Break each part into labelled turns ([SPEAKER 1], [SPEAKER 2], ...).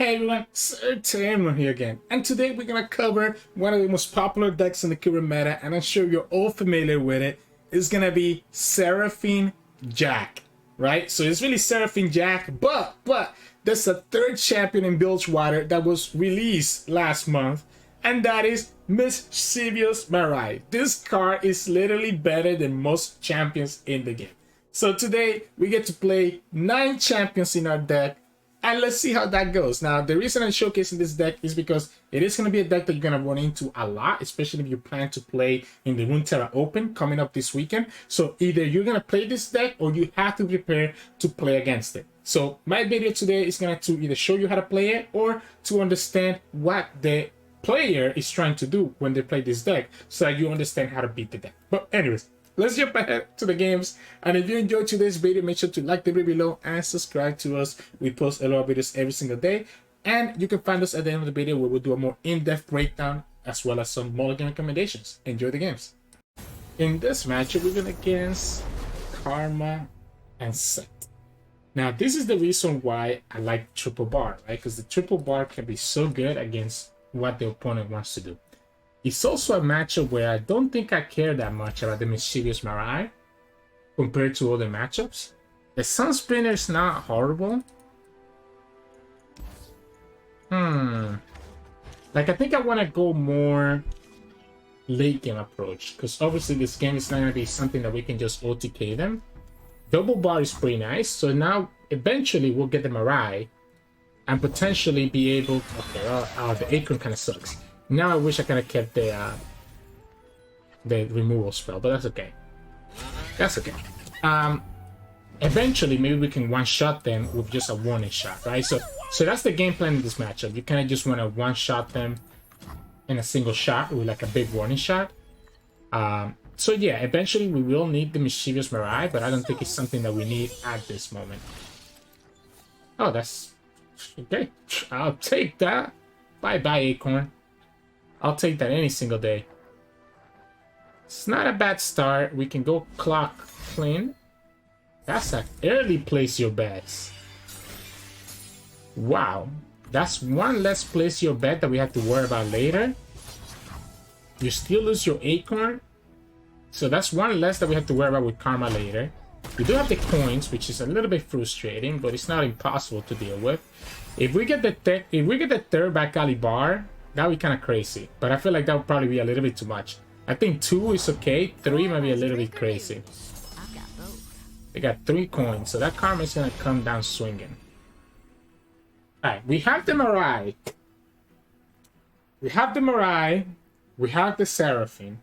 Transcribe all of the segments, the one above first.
[SPEAKER 1] Hey everyone, Sirturmund here again, and today we're gonna cover one of the most popular decks in the current meta, and I'm sure you're all familiar with it. It's gonna be Seraphine Jack, right? So it's really Seraphine Jack, but there's a third champion in Bilgewater that was released last month, and that is Mischievous Marai. This card is literally better than most champions in the game. So today we get to play 9 champions in our deck. And let's see how that goes. Now, the reason I'm showcasing this deck is because it is going to be a deck that you're going to run into a lot, especially if you plan to play in the Runeterra Open coming up this weekend. So either you're going to play this deck or you have to prepare to play against it. So my video today is going to either show you how to play it or to understand what the player is trying to do when they play this deck so that you understand how to beat the deck. But anyways, let's jump ahead to the games, and if you enjoyed today's video, make sure to like the video below and subscribe to us. We post a lot of videos every single day, and you can find us at the end of the video where we'll do a more in-depth breakdown as well as some mulligan recommendations. Enjoy the games. In this matchup, we're going against Karma Sett. Now, this is the reason why I like triple bar, right? Because the triple bar can be so good against what the opponent wants to do. It's also a matchup where I don't think I care that much about the Mischievous Marai compared to other matchups. The Sun Spinner is not horrible. Like, I think I want to go more late game approach, because obviously this game is not going to be something that we can just OTK them. Double bar is pretty nice, so now eventually we'll get the Marai and potentially be able to... Okay, the Acorn kind of sucks. Now I wish I kind of kept the removal spell, but that's okay. That's okay. Eventually, maybe we can one-shot them with just a warning shot, right? So that's the game plan in this matchup. You kind of just want to one-shot them in a single shot with like a big warning shot. So yeah, eventually we will need the Mischievous Marai, but I don't think it's something that we need at this moment. Oh, that's okay. I'll take that. Bye-bye, Acorn. I'll take that any single day. It's not a bad start. We can go clock clean. That's an early place your bets. Wow. That's one less place your bet that we have to worry about later. You still lose your Acorn. So that's one less that we have to worry about with Karma later. We do have the coins, which is a little bit frustrating, but it's not impossible to deal with. If we get the third back alley bar, that would be kind of crazy, but I feel like that would probably be a little bit too much. I think 2 is okay, 3 might be a little bit crazy. They got 3 coins, so that Karma is going to come down swinging. Alright, we have the Marai. We have the Marai. We have the Seraphine.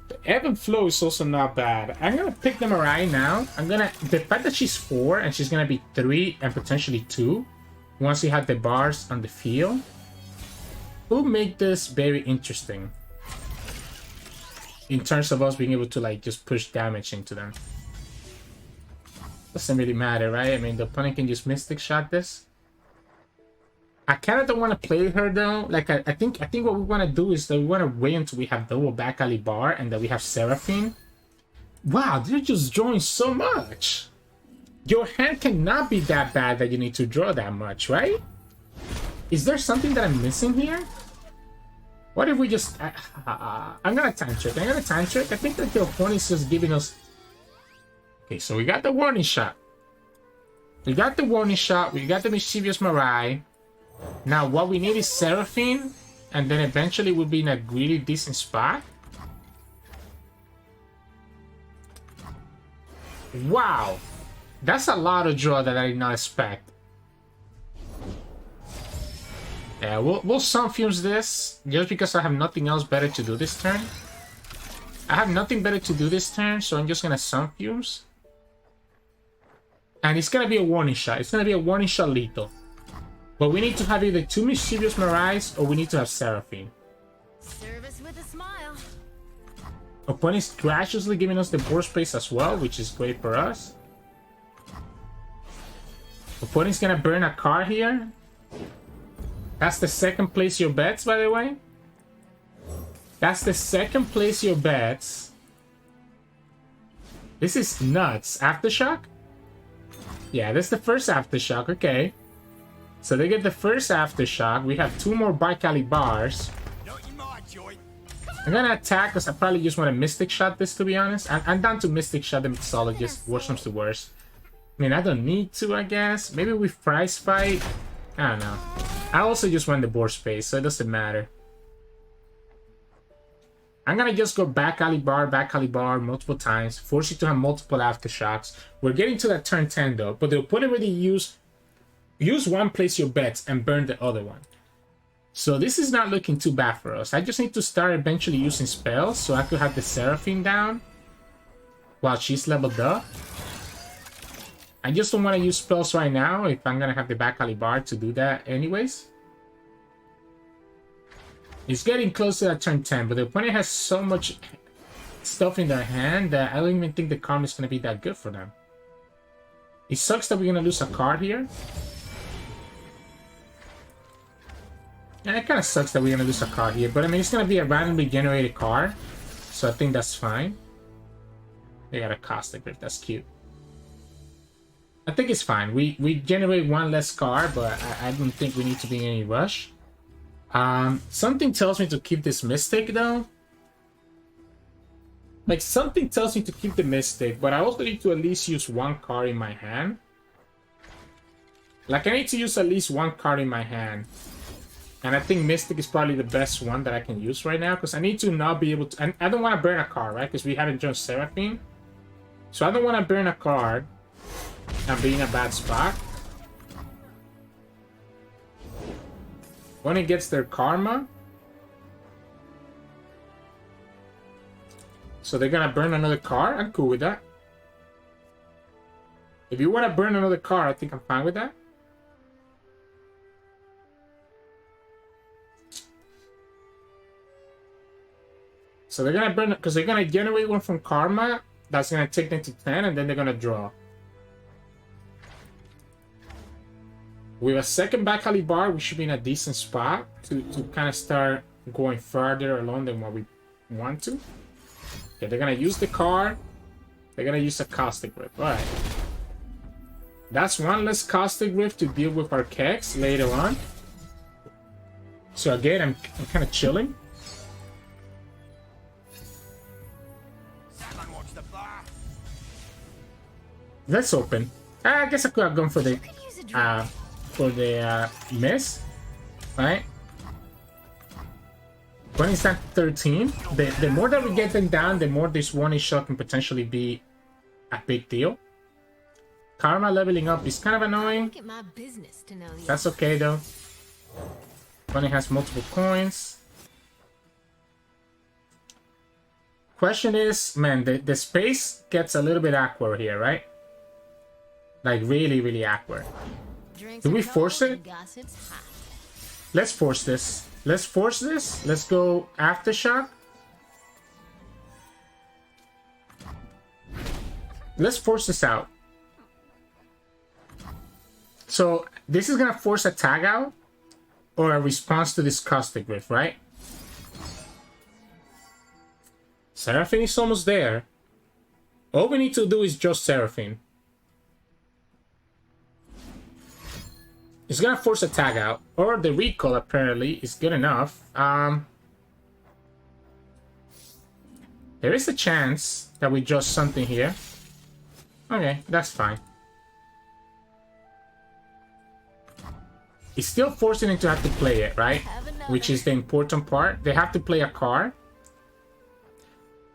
[SPEAKER 1] The ebb and flow is also not bad. I'm going to pick the Marai now. The fact that she's 4 and she's going to be 3 and potentially 2. Once you have the bars on the field, will make this very interesting in terms of us being able to like just push damage into them. Doesn't really matter, right? I mean, the opponent can just Mystic Shot this. I kind of don't want to play her though. Like I think what we want to do is that we want to wait until we have double back alley bar and that we have Seraphine. Wow, they're just drawing so much. Your hand cannot be that bad that you need to draw that much, right? Is there something that I'm missing here? What if we just... I'm gonna time trick. I think that the opponent's just giving us... Okay, so we got the warning shot. We got the Mischievous Marai. Now what we need is Seraphine. And then eventually we'll be in a really decent spot. Wow! That's a lot of draw that I did not expect. Yeah, we'll Sunfuse this just because I have nothing else better to do this turn. I have nothing better to do this turn, so I'm just gonna Sunfuse. And it's gonna be a warning shot. It's gonna be a warning shot lethal. But we need to have either 2 Mischievous Marais or we need to have Seraphine.
[SPEAKER 2] Service with a smile.
[SPEAKER 1] Opponent's graciously giving us the board space as well, which is great for us. Opponent's gonna burn a card here. That's the second place your bets, by the way. That's the second place your bets. This is nuts. Aftershock? Yeah, this is the first aftershock. Okay. So they get the first aftershock. We have 2 more Bicali bars. I'm gonna attack because I probably just want to Mystic Shot this, to be honest. I'm down to Mystic Shot the Mixologist. Worst comes to worst. I mean, I don't need to, I guess. Maybe we prize fight. I don't know. I also just want the board space, so it doesn't matter. I'm gonna just go back alley bar multiple times, force you to have multiple aftershocks. We're getting to that turn 10 though, but the opponent really use one, place your bets, and burn the other one. So this is not looking too bad for us. I just need to start eventually using spells so I could have the Seraphine down while she's leveled up. I just don't want to use spells right now if I'm gonna have the back alley bar to do that anyways. It's getting close to that turn 10, but the opponent has so much stuff in their hand that I don't even think the Karma is going to be that good for them. It sucks that we're going to lose a card here. Yeah, it kind of sucks that we're going to lose a card here, but I mean, it's going to be a randomly generated card, so I think that's fine. They got a Caustic Rift, that's cute. I think it's fine. We generate 1 less card, but I don't think we need to be in any rush. Something tells me to keep this Mystic though. Like, something tells me to keep the Mystic, but I also need to at least use 1 card in my hand. Like, I need to use at least 1 card in my hand. And I think Mystic is probably the best one that I can use right now, because I need to not be able to... And I don't want to burn a card, right? Because we haven't joined Seraphine. So I don't want to burn a card and be in a bad spot. When it gets their Karma. So they're gonna burn another card. I'm cool with that. If you want to burn another card, I think I'm fine with that. So they're gonna burn, because they're gonna generate one from Karma. That's gonna take them to 10, and then they're gonna draw. With a second back alley bar, we should be in a decent spot to kind of start going further along than what we want to. Okay, they're gonna use the card. They're gonna use a Caustic Rift. Alright. That's 1 less Caustic Rift to deal with our Kex later on. So again, I'm kind of chilling. Let's open. I guess I could have gone for the miss, right? When it's at 13, the more that we get them down, the more this 1-hit shot can potentially be a big deal. Karma leveling up is kind of annoying. That's okay though. When it has multiple coins. Question is, man, the space gets a little bit awkward here, right? Like really, really awkward. Do we force it? Let's force this. Let's force this. Let's go Aftershock. Let's force this out. So this is gonna force a tag out or a response to this Caustic Rift, right? Seraphine is almost there. All we need to do is just Seraphine. It's gonna force a tag out, or the recall apparently is good enough. There is a chance that we just something here. Okay, that's fine. It's still forcing them to have to play it, right? Which is the important part. They have to play a card.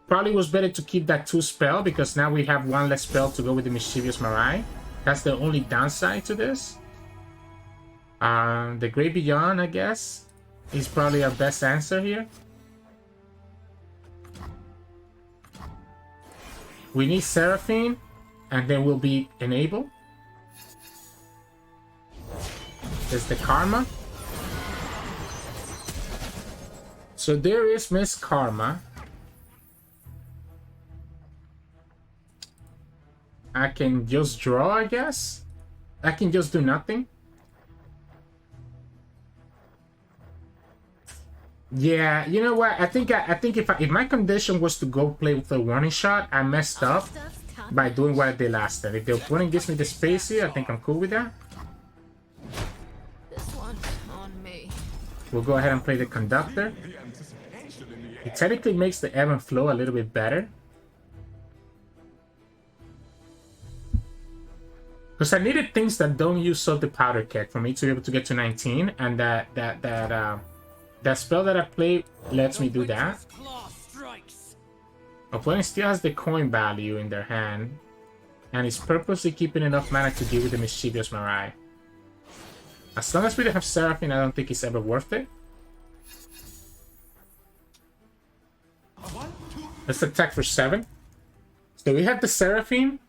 [SPEAKER 1] Probably was better to keep that 2 spell, because now we have 1 less spell to go with the Mischievous Marai. That's the only downside to this. The Great Beyond, I guess, is probably our best answer here. We need Seraphine, and then we'll be enabled. There's the Karma. So there is Miss Karma. I can just draw, I guess. I can just do nothing. Yeah, you know what? I think if my condition was to go play with the 1-hit shot, I messed up. by doing what I did last time. If the opponent gives me the space here, I think I'm cool with that.
[SPEAKER 2] This one on me.
[SPEAKER 1] We'll go ahead and play the Conductor. It technically makes the ebb and flow a little bit better. Because I needed things that don't use up the powder keg for me to be able to get to 19, and that spell that I play lets me do that. Opponent still has the coin value in their hand, and is purposely keeping enough mana to deal with the Mischievous Marai. As long as we don't have Seraphine, I don't think it's ever worth it. Let's attack for 7. So we have the Seraphine.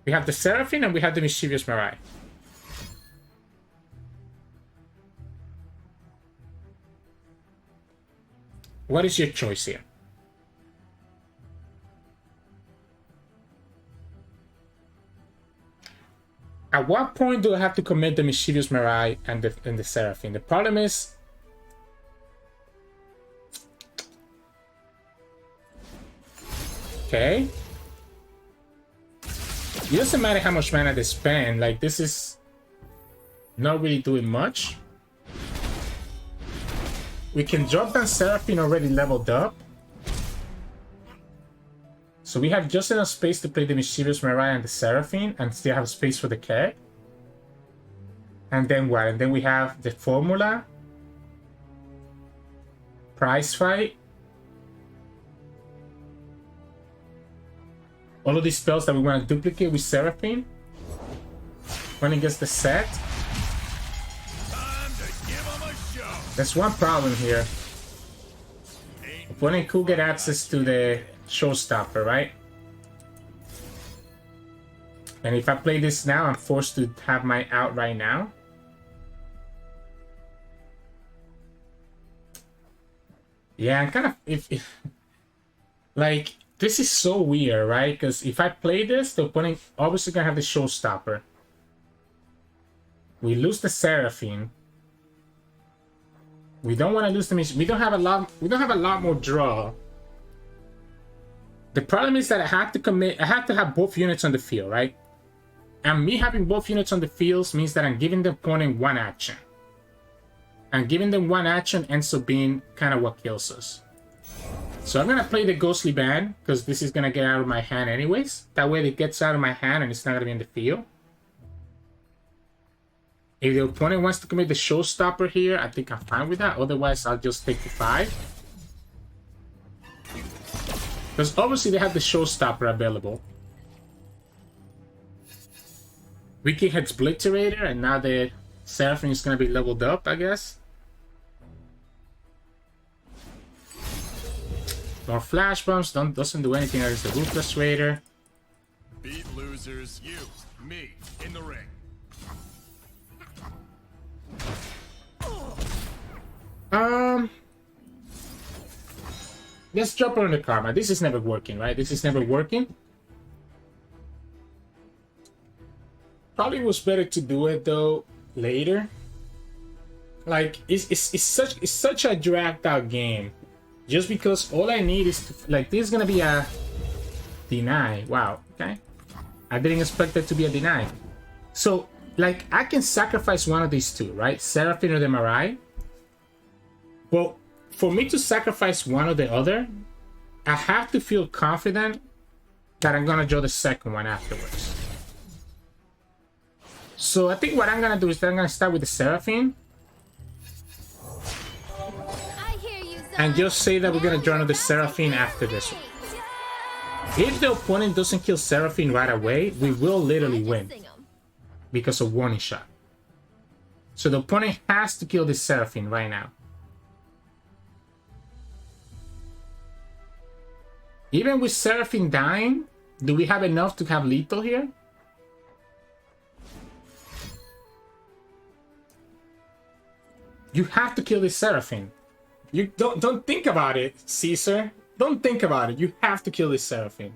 [SPEAKER 1] We have the Seraphine and we have the Mischievous Marai. What is your choice here? At what point do I have to commit the Mischievous Marai and the Seraphine? The problem is... Okay. It doesn't matter how much mana they spend, like this is not really doing much. We can drop down Seraphine already leveled up. So we have just enough space to play the Mischievous Marai and the Seraphine and still have space for the keg. And then what? And then we have the formula. Prize fight. All of these spells that we want to duplicate with Seraphine. When it gets the set. There's one problem here. Opponent could get access to the showstopper, right? And if I play this now, I'm forced to have my out right now. Yeah, I'm kind of... if like... This is so weird, right? Because if I play this, the opponent obviously gonna have the showstopper. We lose the Seraphine. We don't want to lose the mission. We don't have a lot more draw. The problem is that I have to have both units on the field, right? And me having both units on the field means that I'm giving the opponent one action. And giving them one action ends up being kind of what kills us. So I'm going to play the Ghostly Band, because this is going to get out of my hand anyways. That way it gets out of my hand and it's not going to be in the field. If the opponent wants to commit the Showstopper here, I think I'm fine with that. Otherwise, I'll just take the 5. Because obviously they have the Showstopper available. Wiki hits Obliterator, and now the Seraphine is going to be leveled up, I guess. More flash bombs, doesn't do anything against the Ruthless Raider.
[SPEAKER 3] Beat losers, you, me, in the ring.
[SPEAKER 1] Let's drop her on the Karma. This is never working, right? This is never working. Probably was better to do it though later. Like it's such a dragged out game. Just because all I need is to, like, this is gonna be a deny. Wow, okay. I didn't expect it to be a deny. So, like, I can sacrifice one of these two, right? Seraphine or the Marai. Well, for me to sacrifice one or the other, I have to feel confident that I'm gonna draw the second one afterwards. So I think what I'm gonna do is that I'm gonna start with the Seraphine. And just say that we're gonna draw another Seraphine after this one. If the opponent doesn't kill Seraphine right away, we will literally win. Because of warning shot. So the opponent has to kill this Seraphine right now. Even with Seraphine dying, do we have enough to have lethal here? You have to kill this Seraphine. You don't think about it, Caesar. Don't think about it. You have to kill this Seraphine.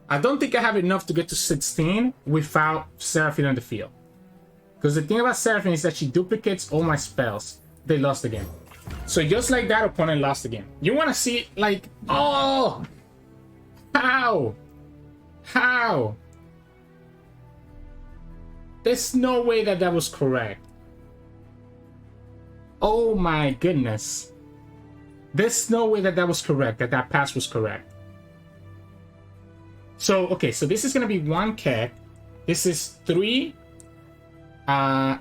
[SPEAKER 1] I don't think I have enough to get to 16 without Seraphine on the field. Because the thing about Seraphine is that she duplicates all my spells. They lost the game. So just like that, opponent lost again. You want to see, like, oh, how? How? There's no way that that was correct. Oh my goodness. There's no way that that was correct, that that pass was correct. So, okay, so this is going to be 1 keg. This is 3, 5.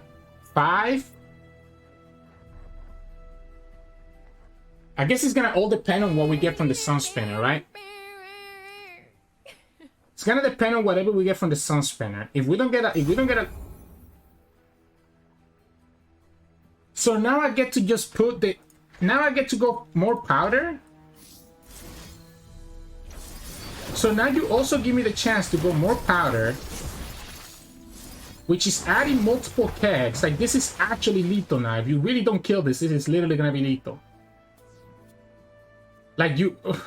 [SPEAKER 1] I guess it's going to all depend on what we get from the Sun Spinner, right? It's going to depend on whatever we get from the Sun Spinner. If we don't get a... So now I get to just put the... Now I get to go more powder? So now you also give me the chance to go more powder, which is adding multiple kegs. Like, this is actually lethal now. If you really don't kill this, this is literally gonna be lethal. Like, you... Ugh.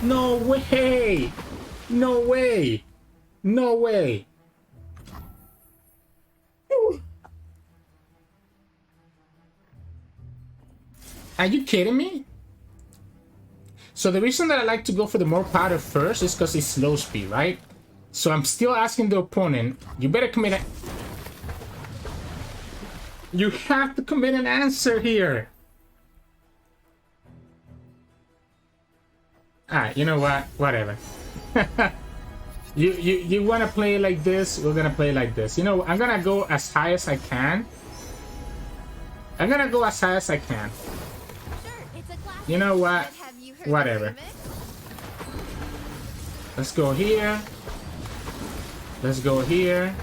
[SPEAKER 1] No way! No way! No way! Ooh. Are you kidding me? So the reason that I like to go for the more powder first is because it's slow speed, right? So I'm still asking the opponent, you better commit a... You have to commit an answer here. Alright, you know what? Whatever. You want to play like this? We're going to play like this. You know, I'm going to go as high as I can. I'm going to go as high as I can. You know what? Whatever. Let's go here. Let's go here.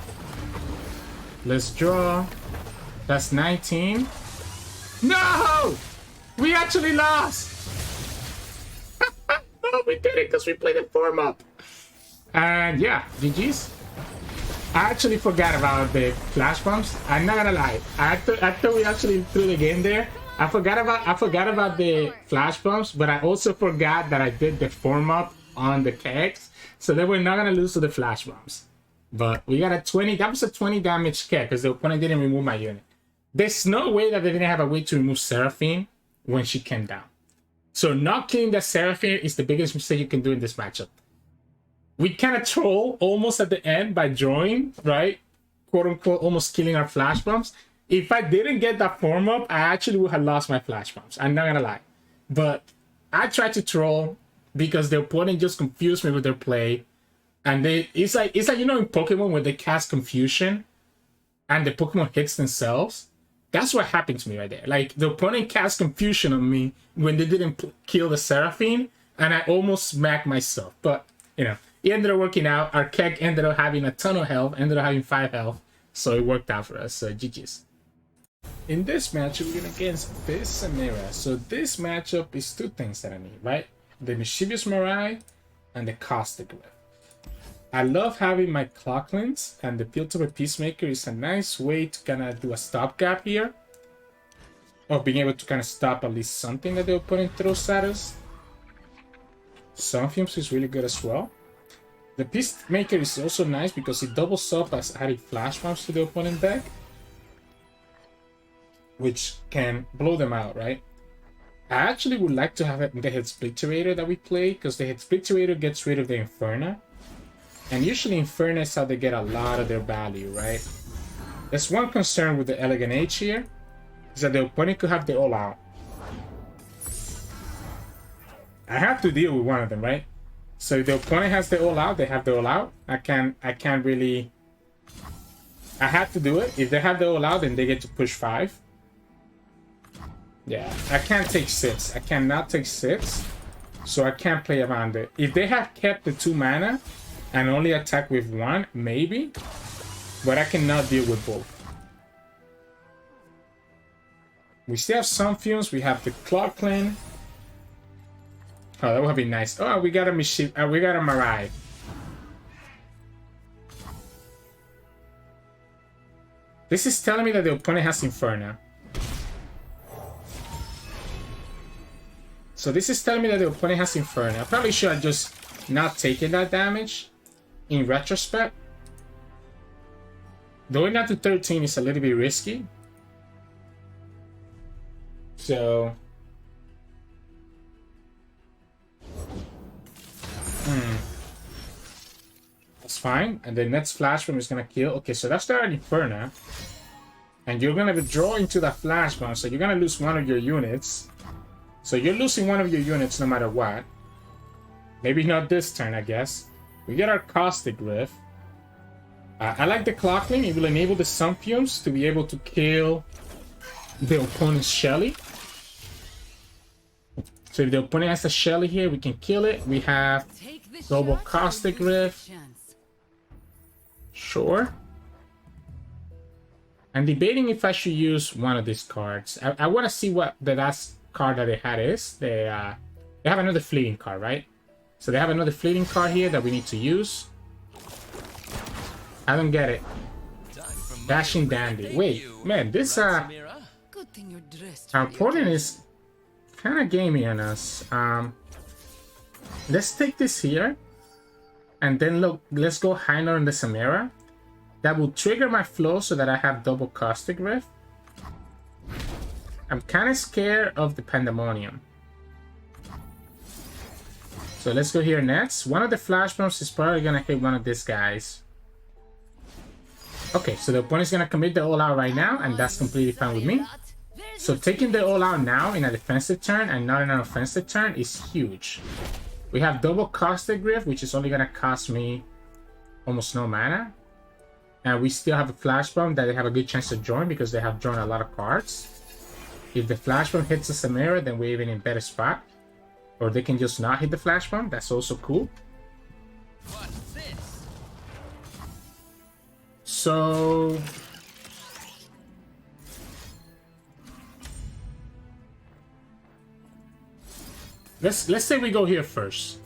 [SPEAKER 1] Let's draw. That's 19. No! We actually lost! No, we did it because we played it form up. And yeah, GG's. I actually forgot about the flash bombs. I'm not gonna lie. I thought we actually threw the game there. I forgot about the flash bombs, but I also forgot that I did the form up on the kegs, so they were not gonna lose to the flash bombs. But we got a 20. That was a 20 damage keg because the opponent didn't remove my unit. There's no way that they didn't have a way to remove Seraphine when she came down. So not killing that Seraphine is the biggest mistake you can do in this matchup. We kind of troll almost at the end by drawing, right? Quote unquote, almost killing our flash bombs. If I didn't get that form up, I actually would have lost my flash bombs. I'm not gonna lie. But I tried to troll because the opponent just confused me with their play. And it's like you know in Pokemon when they cast confusion and the Pokemon hits themselves. That's what happened to me right there. Like the opponent cast confusion on me when they didn't kill the Seraphine, and I almost smacked myself. But you know, it ended up working out. Our keg ended up having a ton of health, ended up having 5 health, so it worked out for us. So GG's. In this matchup, we're going against Fizz Samira. So this matchup is 2 things that I need, right? The Mischievous Marai and the Caustic Glyph. I love having my Clocklins, and the Piltover Peacemaker is a nice way to kind of do a stopgap here. Of being able to kind of stop at least something that the opponent throws at us. Sunfumes is really good as well. The Peacemaker is also nice because it doubles up as adding flash bombs to the opponent deck, which can blow them out, right? I actually would like to have it in the Head Splitterator that we play, because the Head Splitterator gets rid of the Inferno. And usually Inferno is how they get a lot of their value, right? There's one concern with the Elegant Age here, is that the opponent could have the All Out. I have to deal with one of them, right? So if the opponent has the All Out, they have the All Out. I can't really... I have to do it. If they have the All Out, then they get to push 5. Yeah, I can't take 6. I cannot take 6. So I can't play around it. If they have kept the 2 mana and only attack with 1, maybe. But I cannot deal with both. We still have Sunfumes. We have the Clocklin. Oh, that would be nice. Oh, we got a we got a Marai. This is telling me that the opponent has Inferno. So this is telling me that the opponent has Inferno. I probably should have just not taken that damage in retrospect. Going down to 13 is a little bit risky. So... That's fine. And the next flash bomb is gonna kill. Okay, so that's the Inferno. And you're gonna withdraw into that flash bomb, so you're gonna lose one of your units. So you're losing one of your units no matter what. Maybe not this turn, I guess. We get our Caustic Rift. I like the Clockling. It will enable the Sun Fumes to be able to kill the opponent's Shelly. So if the opponent has a Shelly here, we can kill it. We have double Caustic Rift. Sure. I'm debating if I should use one of these cards. I want to see what the last card that they had is. They have another fleeting card, right? So they have another fleeting card here that we need to use. I don't get it. Dashing Dandy. Wait, man, this our opponent is kind of gamey on us. Let's take this here. And then look, let's go high note on the Samira. That will trigger my flow so that I have double Caustic Rift. I'm kind of scared of the Pandemonium. So let's go here next. One of the Flash Bombs is probably going to hit one of these guys. Okay, so the opponent's going to commit the all out right now, and that's completely fine with me. So taking the all out now in a defensive turn and not in an offensive turn is huge. We have double Caustic Rift, which is only going to cost me almost no mana. And we still have a Flash Bomb that they have a good chance to join because they have drawn a lot of cards. If the Flash Bomb hits the Samira, then we're even in a better spot. Or they can just not hit the Flash Bomb. That's also cool.
[SPEAKER 3] What's this?
[SPEAKER 1] So... Let's say we go here first.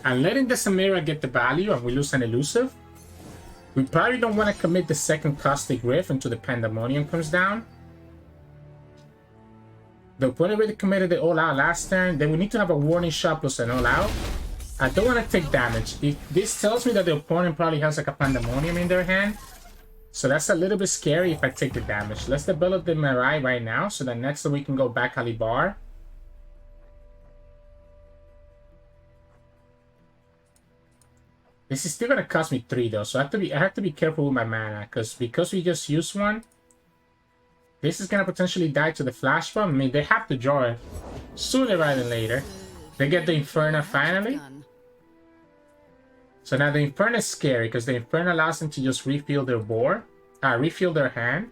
[SPEAKER 1] And letting the Samira get the value and we lose an elusive. We probably don't want to commit the second Caustic Rift until the Pandemonium comes down. The opponent already committed the all out last turn. Then we need to have a warning shot plus an all out. I don't want to take damage. This tells me that the opponent probably has like a Pandemonium in their hand. So that's a little bit scary if I take the damage. Let's develop the Marai right now so that next time we can go back Alibar. This is still gonna cost me 3 though, so I have to be careful with my mana because we just used one. This is gonna potentially die to the Flash Bomb. I mean, they have to draw it sooner rather than later. They get the Inferno finally. So now the Inferno is scary because the Inferno allows them to just refill their board, refill their hand,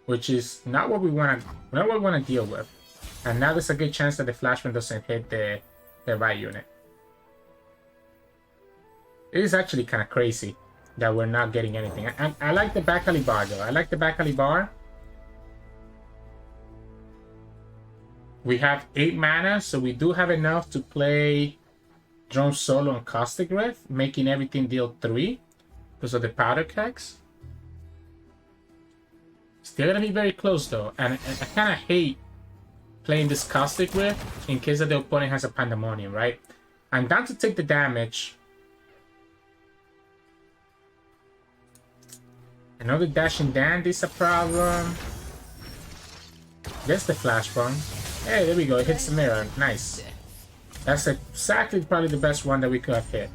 [SPEAKER 1] which is not what we want to deal with. And now there's a good chance that the Flash Bomb doesn't hit the right unit. It is actually kind of crazy that we're not getting anything. I like the back Alibar though. I like the back Alibar. We have 8 mana, so we do have enough to play Drone Solo and Caustic Rift, making everything deal 3 because of the powder kegs. Still gonna be very close though, and I kind of hate playing this Caustic Rift in case that the opponent has a Pandemonium, right? I'm down to take the damage. Another Dashing Dandy is a problem. There's the Flash Bomb. Hey, there we go. It hits the mirror. Nice. That's exactly probably the best one that we could have hit.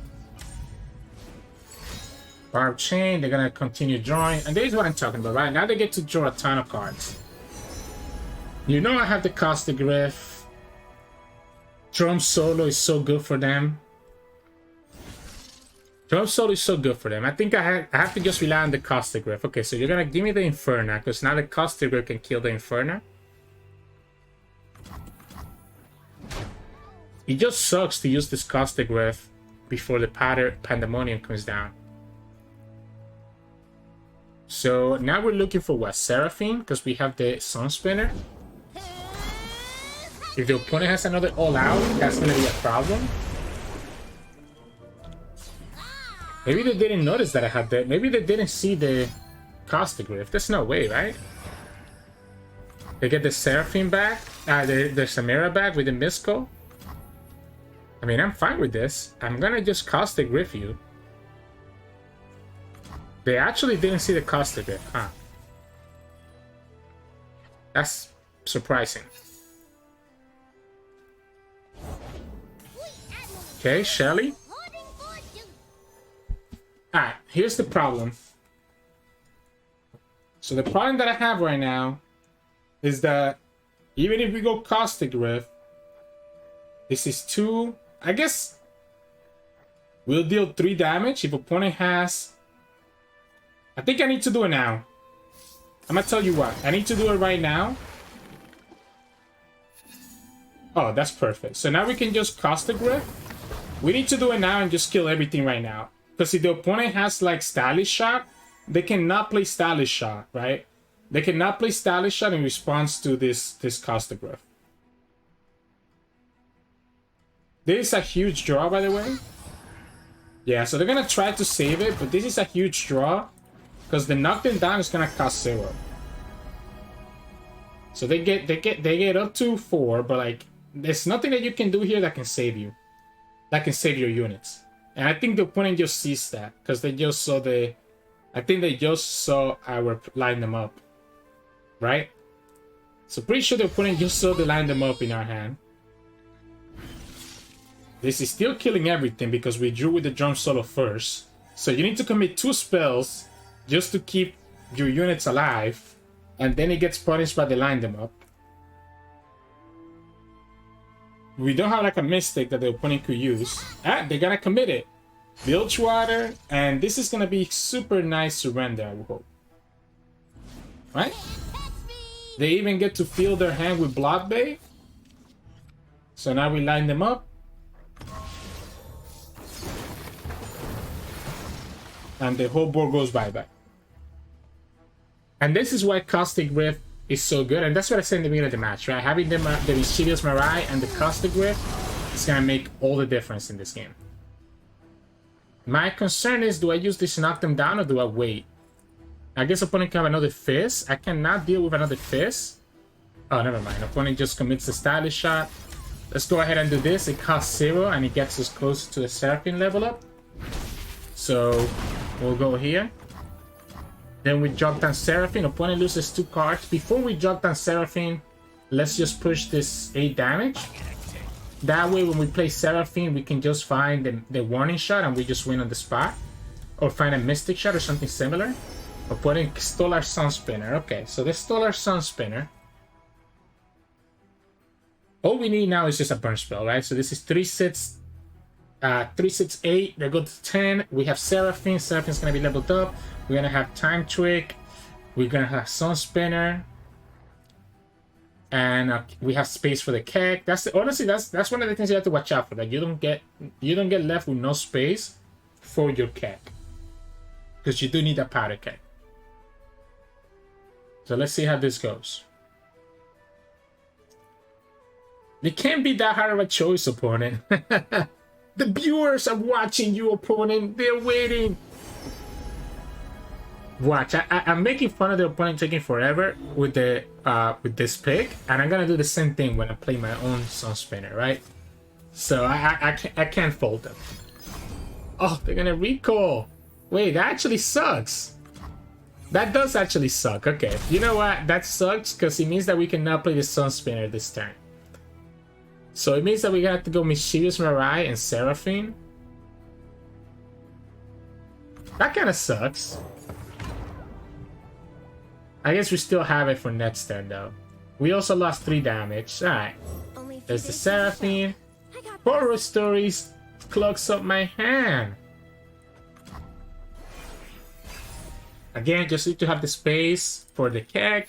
[SPEAKER 1] Barb Chain. They're going to continue drawing. And there's what I'm talking about, right? Now they get to draw a ton of cards. You know I have the Caustic Rift. Drum Solo is so good for them. Drum Solo is so good for them. I think I have to just rely on the Caustic Rift. Okay, so you're going to give me the Inferno, because now the Caustic Rift can kill the Inferno. It just sucks to use this Caustic Rift before the Pandemonium comes down. So now we're looking for what? Seraphine, because we have the Sun Spinner. If the opponent has another All Out, that's going to be a problem. Maybe they didn't notice that I had that. Maybe they didn't see the Caustic Rift. There's no way, right? They get the Seraphine back, the Samira back with the Misco. I mean, I'm fine with this. I'm gonna just Caustic Rift you. They actually didn't see the Caustic Rift, huh? That's Surprising. Okay, Shelly. Alright, here's the problem. So the problem that I have right now is that even if we go Caustic Rift, this is 2. I guess we'll deal 3 damage if opponent has... I think I need to do it now. I'm gonna tell you what. I need to do it right now. Oh, that's perfect. So now we can just Caustic Rift. We need to do it now and just kill everything right now. Because if the opponent has like Stylish Shot, they cannot play Stylish Shot, right? They cannot play Stylish Shot in response to this Caustic Rift. This is a huge draw, by the way. Yeah, so they're gonna try to save it, but this is a huge draw because the knock them down is gonna cost 0. So they get up to 4, but like there's nothing that you can do here that can save you, that can save your units. And I think the opponent just sees that because they just saw the, I think they just saw our line them up, right? So pretty sure the opponent just saw the line them up in our hand. This is still killing everything because we drew with the drum solo first. So you need to commit 2 spells just to keep your units alive. And then it gets punished by the line them up. We don't have like a Mystic that the opponent could use. Ah, they're gonna commit it. Bilgewater. And this is gonna be super nice surrender, I would hope. Right? They even get to fill their hand with Blood Bay. So now we line them up. And the whole board goes bye-bye. And this is why Caustic Rift is so good. And that's what I said in the beginning of the match, right? Having the Mischievous Marai and the Caustic Rift is going to make all the difference in this game. My concern is, do I use this to knock them down or do I wait? I guess opponent can have another Fizz. I cannot deal with another Fizz. Oh, never mind. Opponent just commits the Stylish Shot. Let's go ahead and do this. It costs 0 and it gets us closer to the Seraphine level up. So we'll go here. Then we drop down Seraphine. Opponent loses 2 cards. Before we drop down Seraphine, let's just push this 8 damage. That way, when we play Seraphine, we can just find the warning shot and we just win on the spot. Or find a Mystic Shot or something similar. Opponent stole our Sun Spinner. Okay, so they stole our Sun Spinner. All we need now is just a burn spell, right? So this is 3, 6, 3, 6, 8. They go to 10. We have Seraphine. Seraphine's gonna be leveled up. We're gonna have Time Trick. We're gonna have Sun Spinner, and we have space for the keg. Honestly, that's one of the things you have to watch out for. That you don't get left with no space for your keg, because you do need a powder keg. So let's see how this goes. It can't be that hard of a choice, opponent. The viewers are watching you, opponent. They're waiting. Watch, I'm making fun of the opponent taking forever with the with this pick, and I'm gonna do the same thing when I play my own Sun Spinner, right? So I can't fold them. Oh, they're gonna recall. Wait, that actually sucks. That does actually suck. Okay, you know what? That sucks because it means that we cannot play the Sun Spinner this turn. So it means that we have to go Mischievous Marai and Seraphine. That kind of sucks. I guess we still have it for next turn, though. We also lost 3 damage. Alright. There's the Seraphine. Horror Stories clogs up my hand. Again, just need to have the space for the keg.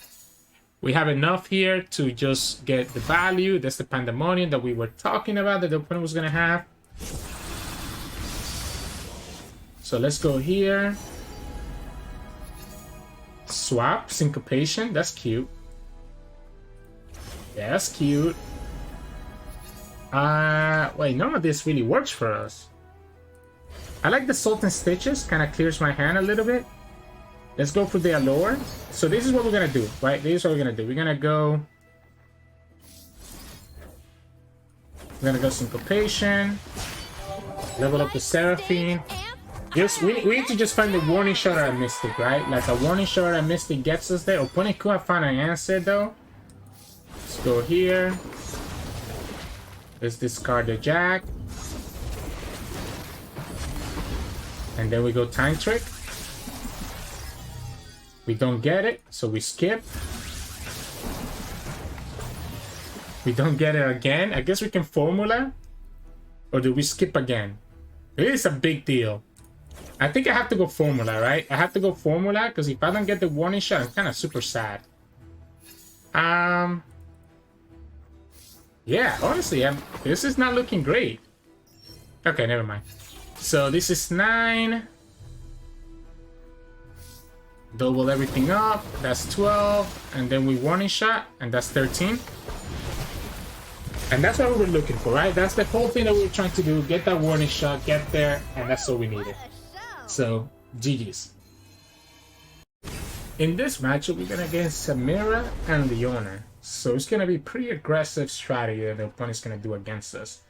[SPEAKER 1] We have enough here to just get the value. That's the Pandemonium that we were talking about that the opponent was going to have. So let's go here. Swap, Syncopation, that's cute. Yeah, that's cute. Wait, none of this really works for us. I like the Salt and Stitches, kind of clears my hand a little bit. Let's go for the Allure. So this is what we're gonna do, right? This is what we're gonna do. We're gonna go Syncopation. Level up the Seraphine. We need to just find the warning shot or a Mystic, right? Like a warning shot or a Mystic gets us there. Opponent could have found an answer though. Let's go here. Let's discard the Jack. And then we go Time Trick. We don't get it, so we skip. We don't get it again. I guess we can Formula. Or do we skip again? It is a big deal. I think I have to go Formula, right? I have to go Formula because if I don't get the warning shot, I'm kind of super sad. Yeah, honestly, this is not looking great. Okay, never mind. So this is 9. Double everything up. That's 12. And then we warning shot, and that's 13. And that's what we were looking for, right? That's the whole thing that we were trying to do. Get that warning shot, get there, and that's all we needed. So, GG's. In this matchup, we're gonna get Samira and Leona. So it's gonna be pretty aggressive strategy that the opponent's gonna do against us.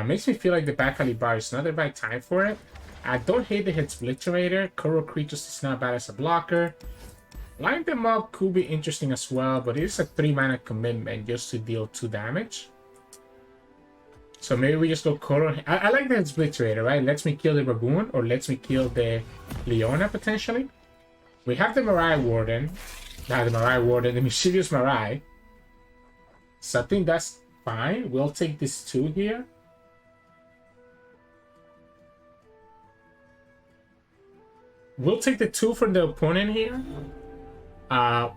[SPEAKER 1] Makes me feel like the back alley bar is not the right time for it. I don't hate the hit Splitterator. Coral Creatures is not bad as a blocker. Line them up could be interesting as well, but it is a 3-mana commitment just to deal 2 damage. So maybe we just go Coral. I like the Splitterator, right? Lets me kill the Baboon or lets me kill the Leona potentially. We have the Marai Warden. The Mischievous Marai. So I think that's fine. We'll take this 2 here. We'll take the 2 from the opponent here.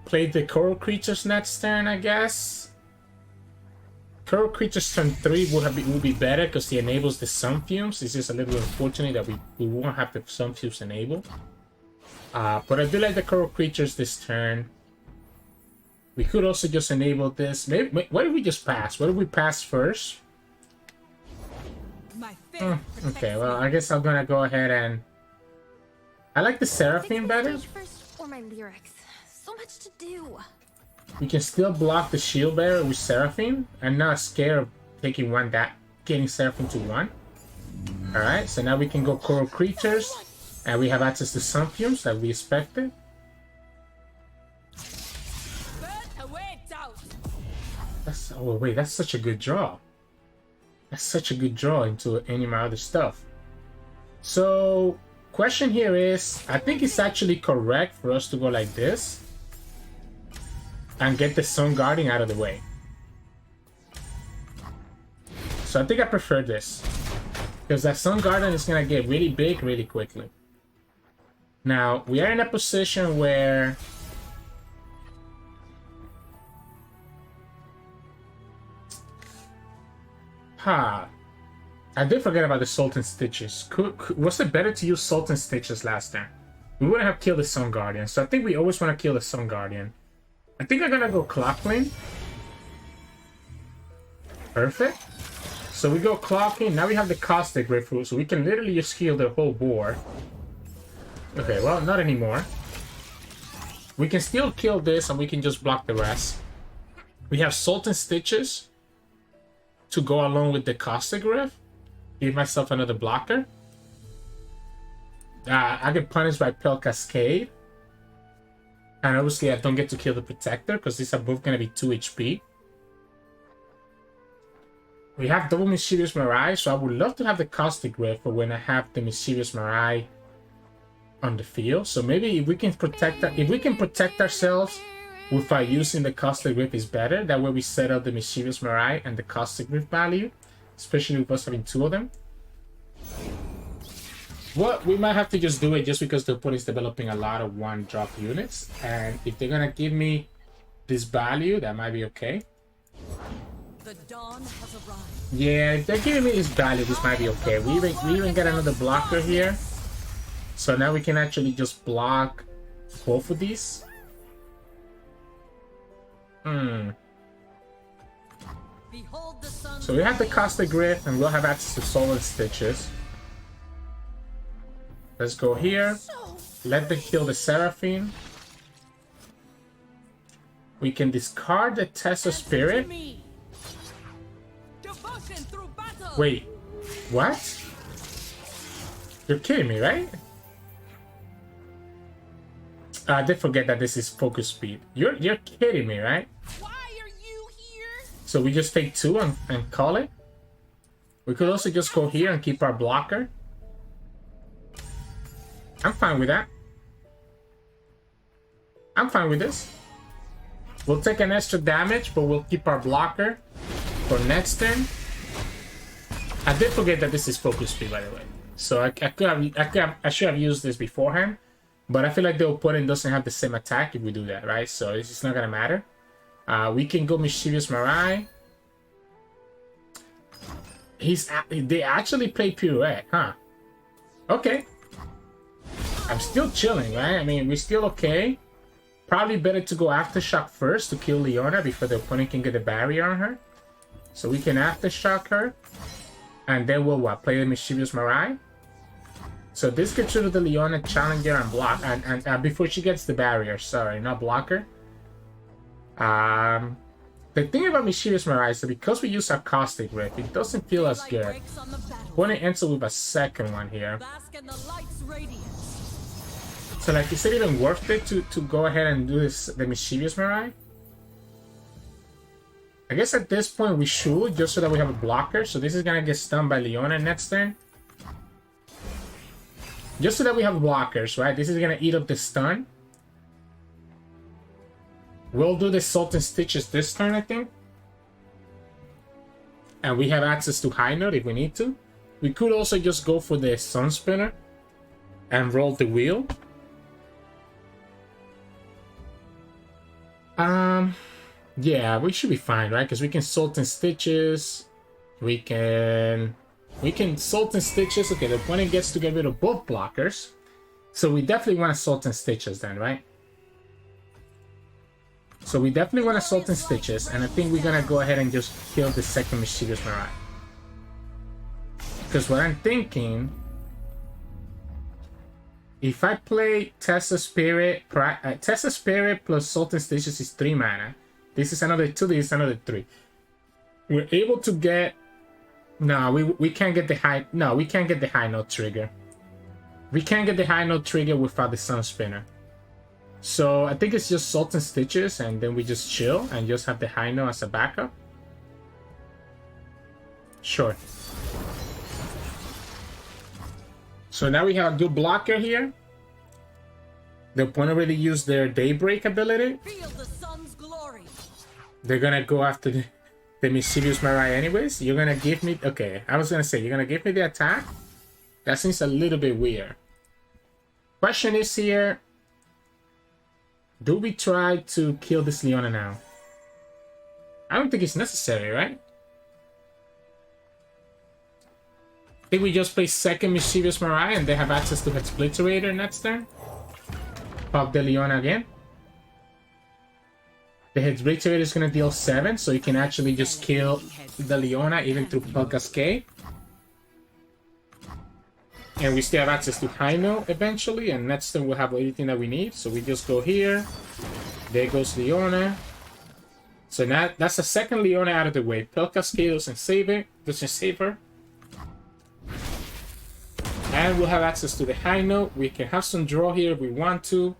[SPEAKER 1] Play the Coral Creatures next turn, I guess. Coral Creatures turn 3 will be better because he enables the Sun Fumes. It's just a little unfortunate that we won't have the Sun Fumes enabled. But I do like the Coral Creatures this turn. We could also just enable this. Maybe, what if we just pass? What if we pass first? Okay, well, I guess I'm gonna go ahead and... I like the Seraphine better.
[SPEAKER 2] Or my lyrics. So much to do.
[SPEAKER 1] We can still block the Shield Bearer with Seraphine. I'm not scared of taking getting Seraphine to 1. Alright, so now we can go Coral Creatures. And we have access to Sun Fumes that we expected. Oh wait, that's such a good draw. That's such a good draw into any of my other stuff. So, question here is, I think it's actually correct for us to go like this. And get the Sun Guardian out of the way. So I think I prefer this. Because that Sun Guardian is going to get really big really quickly. Now, we are in a position where... I did forget about the Salt and Stitches. Was it better to use Salt and Stitches last time? We wouldn't have killed the Sun Guardian. So I think we always want to kill the Sun Guardian. I think I'm going to go Clockling. Perfect. So we go Clocking. Now we have the Caustic Grapefruit. So we can literally just heal the whole board. Okay, well, not anymore. We can still kill this and we can just block the rest. We have Salt and Stitches to go along with the Caustic Rift. Give myself another blocker. I get punished by Pale Cascade. And obviously I don't get to kill the Protector because these are both going to be 2 HP. We have double Mischievous Marai, so I would love to have the Caustic Rift for when I have the Mischievous Marai on the field. So maybe if we can protect ourselves without using the Caustic Rift is better. That way we set up the Mischievous Marai and the Caustic Rift value, especially with us having 2 of them. Well, we might have to just do it just because the opponent is developing a lot of 1-drop units. And if they're going to give me this value, that might be okay.
[SPEAKER 4] The dawn has arrived.
[SPEAKER 1] Yeah, if they're giving me this value, this might be okay. We even get another blocker here. So now we can actually just block both of these. So we have the Caustic Rift and we'll have access to Solar Stitches. Let's go here. Let them kill the Seraphine. We can discard the Test of Spirit. Wait, what? You're kidding me, right? I did forget that this is focus speed. You're kidding me, right?
[SPEAKER 4] Why are you
[SPEAKER 1] So we just take 2 and call it. We could also just go here and keep our blocker. I'm fine with that. I'm fine with this. We'll take an extra damage, but we'll keep our blocker for next turn. I did forget that this is focus speed, by the way. So I should have used this beforehand. But I feel like the opponent doesn't have the same attack if we do that, right? So it's just not gonna matter. We can go Mischievous Marai. They actually play Pirouette, huh? Okay. I'm still chilling, right? I mean, we're still okay. Probably better to go Aftershock first to kill Leona before the opponent can get a barrier on her. So we can Aftershock her. And then we'll what? Play the Mischievous Marai. So this gets rid of the Leona Challenger and block. And before she gets the barrier, sorry, not blocker. The thing about Mischievous Marai is that because we use our Caustic Rift, it doesn't feel as good. Opponent ends up with a second one here. So like, is it even worth it to go ahead and do this, the Mischievous Marai? I guess at this point we should, just so that we have a blocker. So this is gonna get stunned by Leona next turn. Just so that we have blockers, right? This is gonna eat up the stun. We'll do the Salt and Stitches this turn, I think. And we have access to High Note if we need to. We could also just go for the Sun Spinner and roll the wheel. Yeah, we should be fine, right? Because we can Salt and Stitches. We can Salt and Stitches. Okay, the opponent gets to get rid of both blockers. So we definitely want to Salt and Stitches then, right? So we definitely want to Salt and Stitches. And I think we're going to go ahead and just kill the second Mischievous Marai. Because what I'm thinking... If I play Tessa Spirit plus Salt and Stitches is 3 mana. This is another 2, this is another 3. We're able to get... No, we can't get the high... No, we can't get the High Note trigger. We can't get the High Note trigger without the Sun Spinner. So I think it's just Salt and Stitches, and then we just chill and just have the High Note as a backup. Sure. So now we have a good blocker here. The opponent already used their Daybreak ability.
[SPEAKER 4] Feel the sun's glory.
[SPEAKER 1] They're gonna go after the Mischievous Marai anyways. You're gonna give me... Okay, I was gonna say, you're gonna give me the attack? That seems a little bit weird. Question is here... Do we try to kill this Leona now? I don't think it's necessary, right? I think we just play second Mischievous Marai and they have access to Head Splitterator next turn. Pop the Leona again. The Head Splitterator is going to deal 7, so you can actually just kill the Leona even through Pelt Cascade. And we still have access to High Note eventually, and next turn we'll have everything that we need. So we just go here. There goes Leona. So now that's the second Leona out of the way. Pelt Cascade doesn't save her. And we'll have access to the High Note. We can have some draw here if we want to.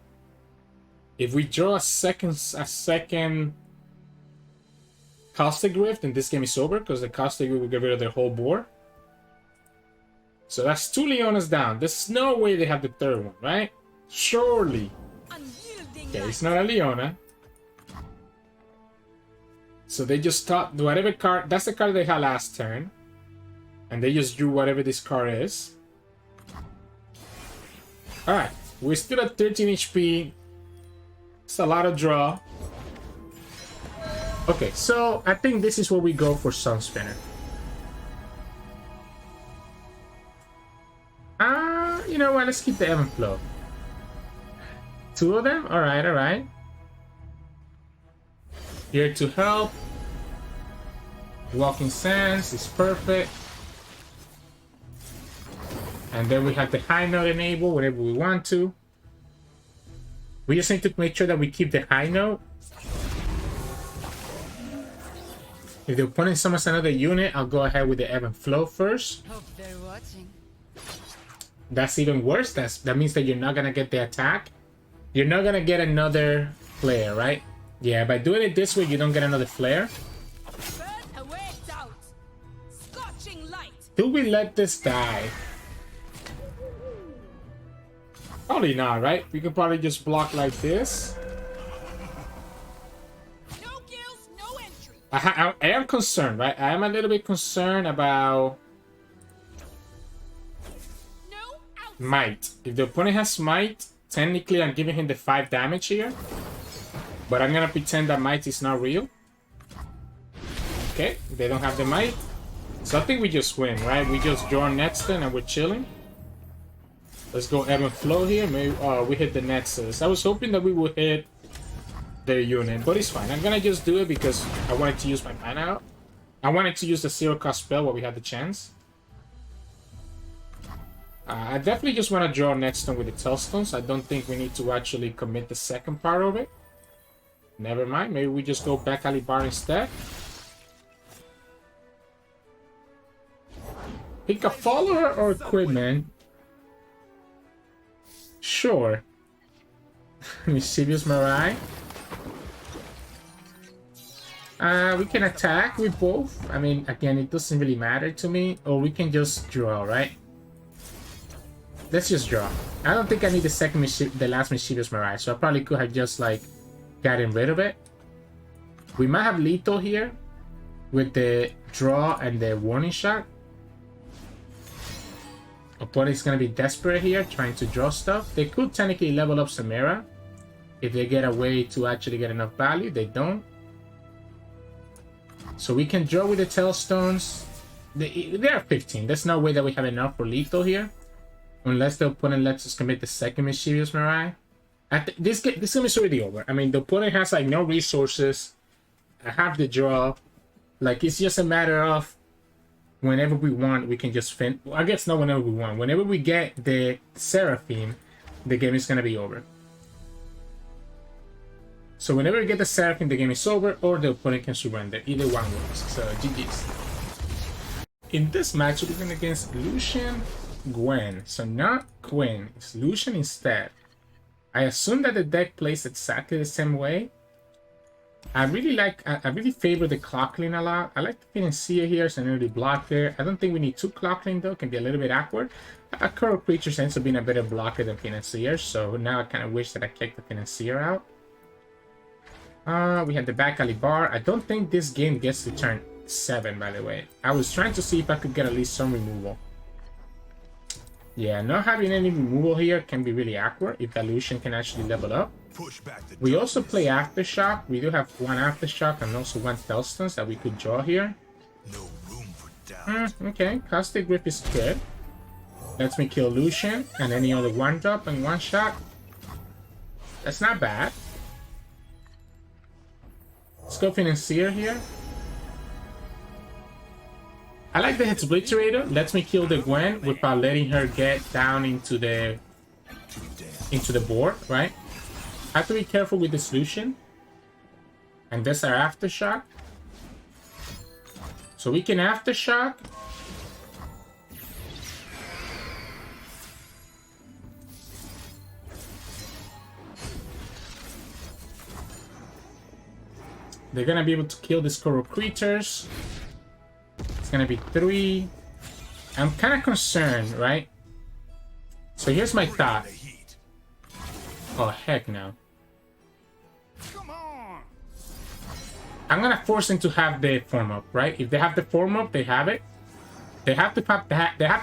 [SPEAKER 1] If we draw a second Caustic Rift, then this game is over, because the Caustic Rift will get rid of their whole board. So that's 2 Leonas down. There's no way they have the third one, right? Surely. Okay, it's not a Leona. So they just thought whatever card... That's the card they had last turn. And they just drew whatever this card is. Alright, we're still at 13 HP. It's a lot of draw. Okay, so I think this is where we go for Sun Spinner. You know what? Let's keep the Ebb and Flow. 2 of them? Alright, alright. Here to help. Walking Sands is perfect. And then we have the High Note enable whenever we want to. We just need to make sure that we keep the High Note. If the opponent summons another unit, I'll go ahead with the Ebb and Flow first.
[SPEAKER 4] Hope they're watching.
[SPEAKER 1] That's even worse. That means that you're not gonna get the attack. You're not gonna get another flare, right? Yeah, by doing it this way, you don't get another flare. Do we let this die? Probably not, right? We could probably just block like this.
[SPEAKER 4] No kills, no entry.
[SPEAKER 1] I am concerned, right? I am a little bit concerned about
[SPEAKER 4] No out.
[SPEAKER 1] might. If the opponent has might, technically I'm giving him the 5 damage here. But I'm gonna pretend that might is not real. Okay, they don't have the might. So I think we just win, right? We just draw Netston and we're chilling. Let's go ebb and flow here. Maybe we hit the Nexus. I was hoping that we would hit the unit, but it's fine. I'm gonna just do it because I wanted to use my mana out. I wanted to use the 0-cost spell while we had the chance. I definitely just want to draw Nexton with the Tailstones. I don't think we need to actually commit the second part of it. Never mind. Maybe we just go back Alibar instead. Pick a follower or quit, man. Sure. Mischievous Marai. We can attack with both. I mean, again, it doesn't really matter to me. Or we can just draw, right? Let's just draw. I don't think I need the last Mischievous Marai, so I probably could have just, like, gotten rid of it. We might have lethal here with the draw and the warning shot. Opponent's gonna be desperate here, trying to draw stuff. They could technically level up Samira if they get a way to actually get enough value. They don't. So we can draw with the Tailstones. They are 15. There's no way that we have enough for lethal here. Unless the opponent lets us commit the second Mischievous Marai. This game is already over. I mean, the opponent has like no resources. I have the draw. Like, it's just a matter of whenever we want, we can just fin. Well, I guess not whenever we want. Whenever we get the Seraphine, the game is gonna be over. So whenever we get the Seraphine, the game is over, or the opponent can surrender. Either one works. So GG's. In this match, we're going against Lucian Gwen. So not Quinn, it's Lucian instead. I assume that the deck plays exactly the same way. I really favor the Clockling a lot. I like the Financier here, it's an early blocker. I don't think we need 2 Clockling though, it can be a little bit awkward. A Coral Creature ends up being a better blocker than Financier, so now I kind of wish that I kicked the Financier out. We have the back Alibar. I don't think this game gets to turn 7, by the way. I was trying to see if I could get at least some removal. Yeah, not having any removal here can be really awkward if that Lucian can actually level up. We also play Aftershock. We do have 1 Aftershock and also 1 Tailstones that we could draw here.
[SPEAKER 3] No room for doubt.
[SPEAKER 1] Okay, Caustic Grip is good. Lets me kill Lucian and any other 1-drop and 1-shot. That's not bad. Let's go Financier here. I like the Obliterator. Lets me kill the Gwen without letting her get down into the board, right? I have to be careful with the Lucian. And that's our Aftershock. So we can Aftershock. They're gonna be able to kill these Coral Creatures. It's gonna be 3. I'm kind of concerned, right? So here's my thought. Oh, heck no.
[SPEAKER 3] Come on.
[SPEAKER 1] I'm gonna force them to have the form up, right? If they have the form up, they have it. They have to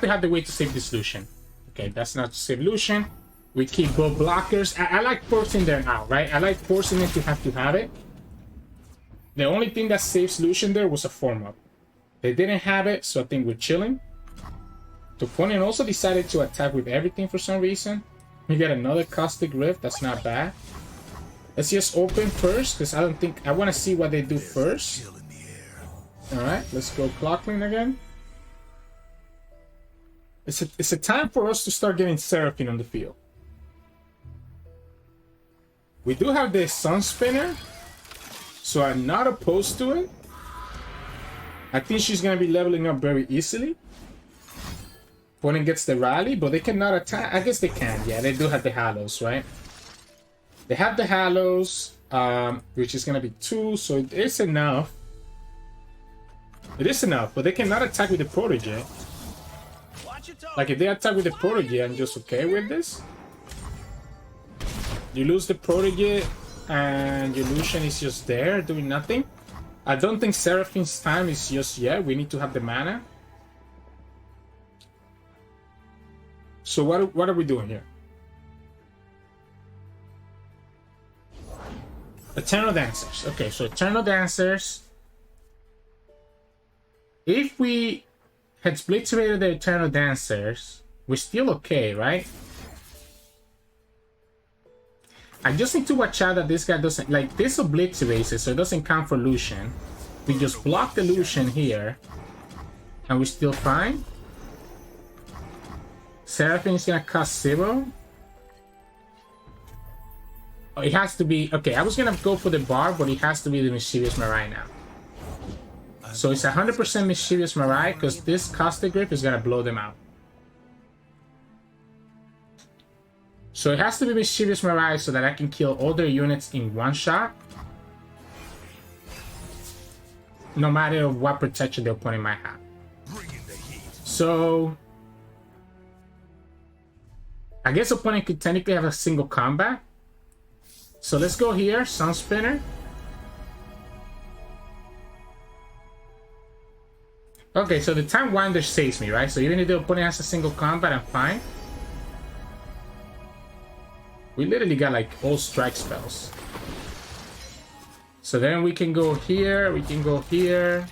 [SPEAKER 1] have the way to save this Lucian. Okay, that's not to save Lucian. We keep both blockers. I like forcing them out, right? I like forcing them to have it. The only thing that saves Lucian there was a form up. They didn't have it, so I think we're chilling. The opponent also decided to attack with everything for some reason. We get another Caustic Rift, that's not bad. Let's just open first, because I want to see what they do first. Alright, let's go Clockling again. It's a time for us to start getting Seraphine on the field. We do have the Sun Spinner, so I'm not opposed to it. I think she's going to be leveling up very easily. Opponent gets the rally, but they cannot attack. I guess they can. Yeah, they do have the Hallows, right? They have the Hallows, which is going to be 2, so it is enough. It is enough, but they cannot attack with the Protege.
[SPEAKER 3] Watch your tone.
[SPEAKER 1] Like, if they attack with the Protege, I'm just okay with this. You lose the Protege, and your Lucian is just there, doing nothing. I don't think Seraphine's time is just yet. We need to have the mana. So what are we doing here? Eternal Dancers. Okay, so Eternal Dancers. If we had obliterated the Eternal Dancers, we're still okay, right? I just need to watch out that this guy doesn't... Like, this obliterates it, so it doesn't count for Lucian. We just block the Lucian here, and we're still fine. Seraphine is gonna cost 0. Oh, it has to be... Okay, I was gonna go for the Barb, but it has to be the Mischievous Marai now. So it's 100% Mischievous Marai, because this Caustic Grip is gonna blow them out. So it has to be Mischievous Marai so that I can kill all their units in one shot. No matter what protection the opponent might have. So... I guess opponent could technically have a single combat. So let's go here, Sun Spinner. Okay, so the Time Winder saves me, right? So even if the opponent has a single combat, I'm fine. We literally got like all strike spells. So then we can go here, we can go here,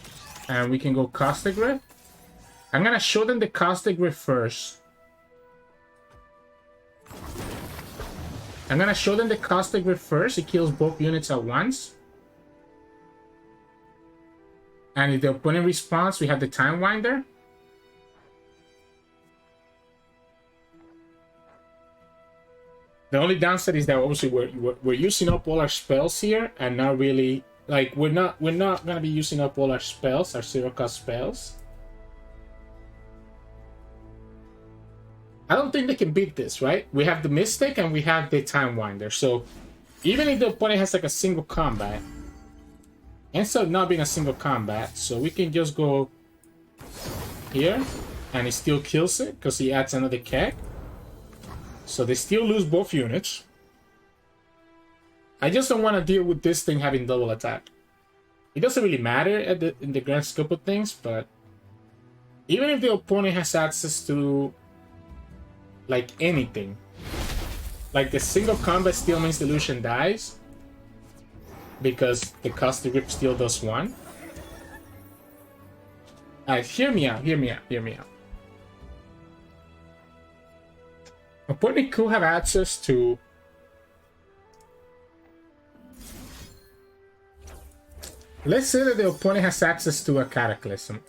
[SPEAKER 1] and we can go Caustic Grip. I'm gonna show them the Caustic Grip first. I'm gonna show them the Caustic Grip first. It kills both units at once. And if the opponent responds, we have the Time Winder. The only downside is that obviously we're using up all our spells here, and not really like we're not gonna be using up all our spells, our 0-cost spells. I don't think they can beat this, right? We have the Mystic and we have the Time Winder. So even if the opponent has like a single combat, ends up not being a single combat, so we can just go here and it still kills it because he adds another keg. So they still lose both units. I just don't want to deal with this thing having double attack. It doesn't really matter in the grand scope of things, but even if the opponent has access to like anything, like the single combat still means the Lucian dies because the Caustic Grip still does 1. Alright, hear me out. Opponent could have access to... Let's say that the opponent has access to a Cataclysm.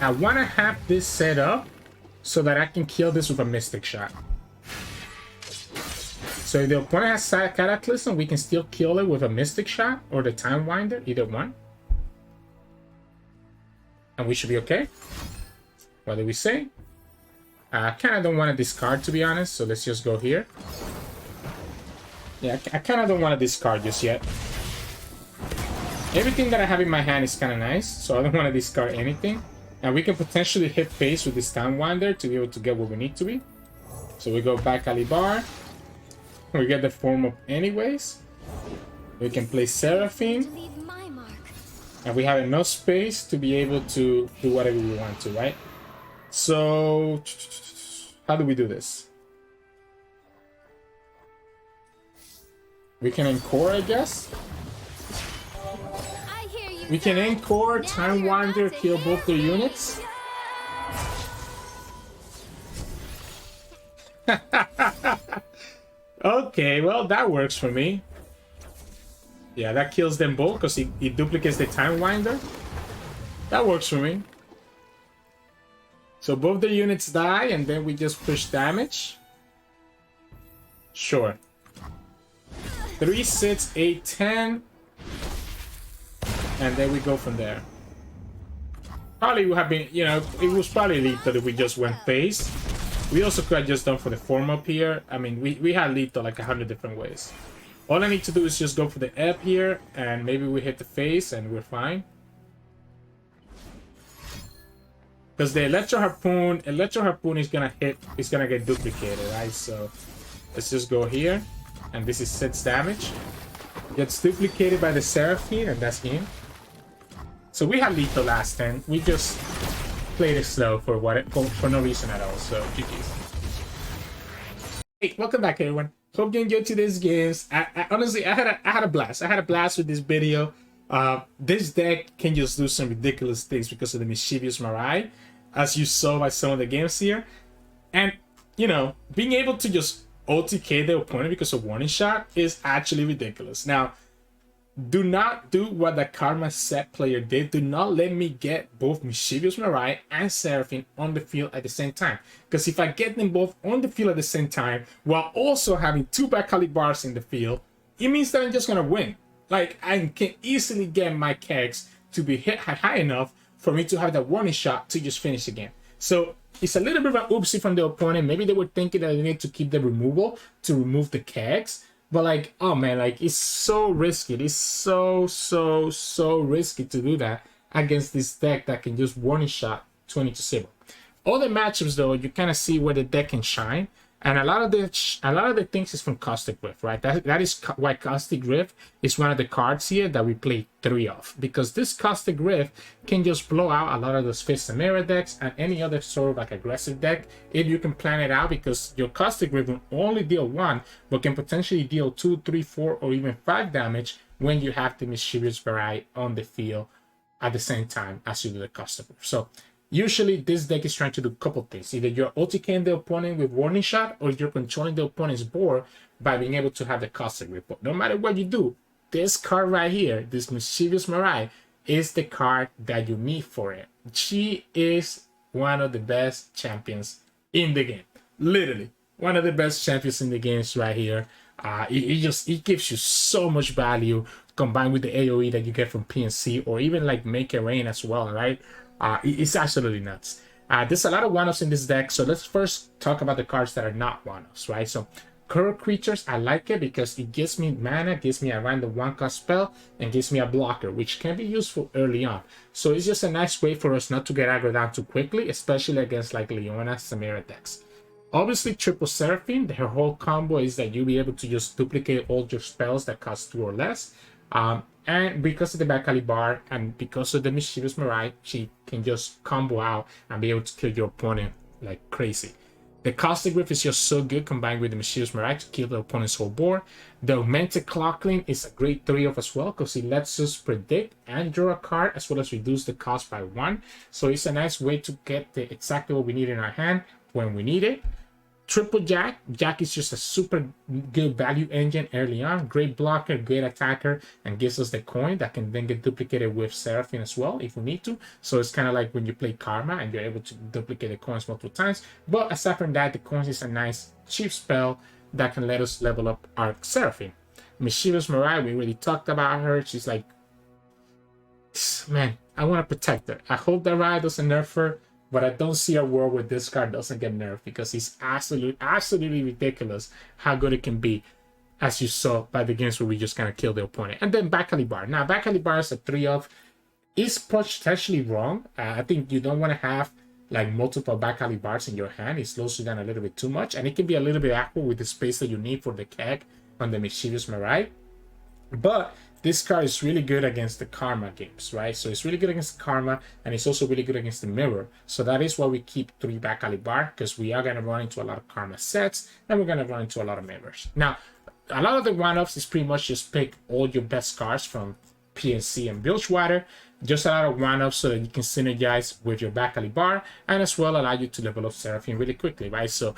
[SPEAKER 1] I want to have this set up so that I can kill this with a Mystic Shot. So if the opponent has Cataclysm, we can still kill it with a Mystic Shot or the Time Winder, either one. And we should be okay. What do we say? I kind of don't want to discard, to be honest, so let's just go here. Yeah, I kind of don't want to discard just yet. Everything that I have in my hand is kind of nice, so I don't want to discard anything. And we can potentially hit face with this Time Winder to be able to get what we need to be. So we go back Alibar. We get the form up anyways. We can play Seraphine. And we have enough space to be able to do whatever we want to, right? So, how do we do this? We can Encore, I guess. We can Encore, Time Winder, kill both their units. Okay, well, that works for me. Yeah, that kills them both because he duplicates the Time Winder. That works for me. So both the units die and then we just push damage. Sure. 3, 6, 8, 10. And then we go from there. Probably would have been, you know, it was probably lethal if we just went face. We also could have just done for the form up here. I mean, we had lethal like 100 different ways. All I need to do is just go for the ebb here, and maybe we hit the face and we're fine. Because the electro harpoon is gonna get duplicated, right? So let's just go here, and this is Sett's damage. Gets duplicated by the Seraphine, and that's him. So we had lethal last turn. We just played it slow for no reason at all. So GG's. Hey, welcome back, everyone. Hope you enjoyed today's games. I honestly, I had a blast. I had a blast with this video. This deck can just do some ridiculous things because of the Mischievous Marai, as you saw by some of the games here. And, you know, being able to just OTK the opponent because of warning shot is actually ridiculous. Now, do not do what the Karma Sett player did. Do not let me get both Mischievous Marai and Seraphine on the field at the same time. Because if I get them both on the field at the same time, while also having 2 Bakali bars in the field, it means that I'm just going to win. Like, I can easily get my kegs to be hit high enough for me to have that warning shot to just finish the game. So it's a little bit of an oopsie from the opponent. Maybe they were thinking that they need to keep the removal to remove the kegs. But like, oh man, like it's so risky. It's so risky to do that against this deck that can just warning shot 20-0. Other matchups though, you kind of see where the deck can shine. And a lot of the things is from Caustic Rift, right? That is why Caustic Rift is one of the cards here that we play 3 of, because this Caustic Rift can just blow out a lot of those Fizz Samira decks and any other sort of like aggressive deck if you can plan it out, because your Caustic Rift will only deal 1, but can potentially deal 2, 3, 4, or even 5 damage when you have the Mischievous Marai on the field at the same time as you do the Caustic Rift. So usually, this deck is trying to do a couple things. Either you're OTKing the opponent with warning shot, or you're controlling the opponent's board by being able to have the Caustic Rift. But no matter what you do, this card right here, this Mischievous Marai, is the card that you need for it. She is one of the best champions in the game. Literally, one of the best champions in the games right here. It gives you so much value combined with the AoE that you get from PNC, or even like Make It Rain as well, right? It's absolutely nuts. There's a lot of one-offs in this deck, so let's first talk about the cards that are not one-offs, right? So Curl Creatures, I like it because it gives me mana, gives me a random 1-cost spell, and gives me a blocker, which can be useful early on. So it's just a nice way for us not to get aggro down too quickly, especially against like Leona, Samira decks. Obviously, Triple Seraphine, her whole combo is that you'll be able to just duplicate all your spells that cost 2 or less. And because of the Bakali bar and because of the Mischievous Marai, she can just combo out and be able to kill your opponent like crazy. The Caustic Rift is just so good combined with the Mischievous Marai to kill the opponent's whole board. The Augmented Clockling is a great 3-of as well because it lets us predict and draw a card as well as reduce the cost by 1. So it's a nice way to get exactly what we need in our hand when we need it. Triple Jack. Jack is just a super good value engine early on. Great blocker, great attacker, and gives us the coin that can then get duplicated with Seraphine as well if we need to. So it's kind of like when you play Karma and you're able to duplicate the coins multiple times. But aside from that, the coins is a nice cheap spell that can let us level up our Seraphine. Mischievous Marai, we already talked about her. She's like, man, I want to protect her. I hope that Riot doesn't nerf her. But I don't see a world where this card doesn't get nerfed because it's absolutely ridiculous how good it can be, as you saw by the games where we just kind of kill the opponent. And then Bakali Bar. Now, Bakali Bar is a 3-of. It's potentially wrong. I think you don't want to have like multiple Bakali Bars in your hand. It slows you down a little bit too much. And it can be a little bit awkward with the space that you need for the keg on the Mischievous Marai. But this card is really good against the Karma games, right? So it's really good against Karma, and it's also really good against the Mirror. So that is why we keep 3 Bakali Bar, because we are going to run into a lot of Karma sets, and we're going to run into a lot of Mirrors. Now, a lot of the one-offs is pretty much just pick all your best cards from PNC and Bilgewater. Just a lot of one-offs so that you can synergize with your Bakali Bar, and as well allow you to level up Seraphine really quickly, right? So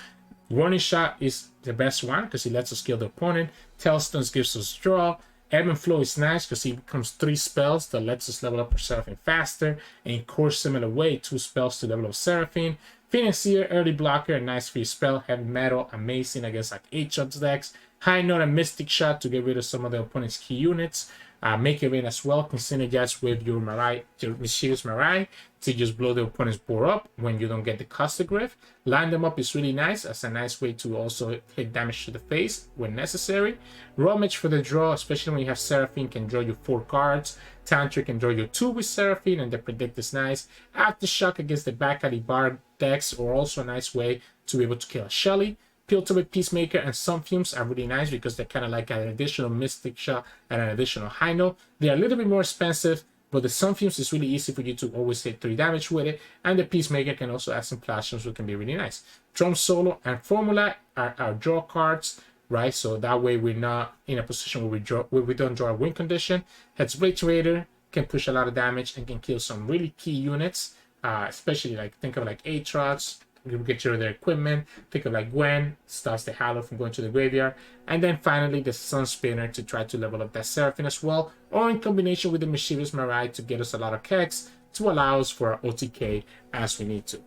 [SPEAKER 1] Warning Shot is the best one because it lets us kill the opponent. Tailstones gives us draw. Ebb and Flow is nice because it becomes 3 spells that lets us level up our Seraphine faster. And in course, similar way, 2 spells to level up Seraphine. Financier, early blocker, a nice free spell. Heavy Metal, amazing against like 8-shot decks. High Note and Mystic Shot to get rid of some of the opponent's key units. Make It Rain as well can synergize with your Marai, your Mischievous Marai to just blow the opponent's board up when you don't get the caustic rift. Line them up is really nice as a nice way to also hit damage to the face when necessary. Rummage for the draw, especially when you have Seraphine, can draw you 4 cards. Tantric can draw you 2 with Seraphine, and the predict is nice. Aftershock against the back alley bar decks, or also a nice way to be able to kill a Shelly. Piltover Peacemaker and Sun Fumes are really nice because they're kind of like an additional Mystic Shot and an additional High Note. They're a little bit more expensive, but the Sun Fumes is really easy for you to always hit 3 damage with it, and the Peacemaker can also add some Plasmas, which can be really nice. Drum Solo and Formula are our draw cards, right? So that way we're not in a position where we don't draw a win condition. Headsblade Raider can push a lot of damage and can kill some really key units, especially like think of like Aatrox. You get rid of their equipment. Think of like Gwen, stops the Hallow from going to the graveyard. And then finally the Sun Spinner to try to level up that Seraphine as well, or in combination with the Mischievous Marai to get us a lot of kicks to allow us for our OTK as we need to.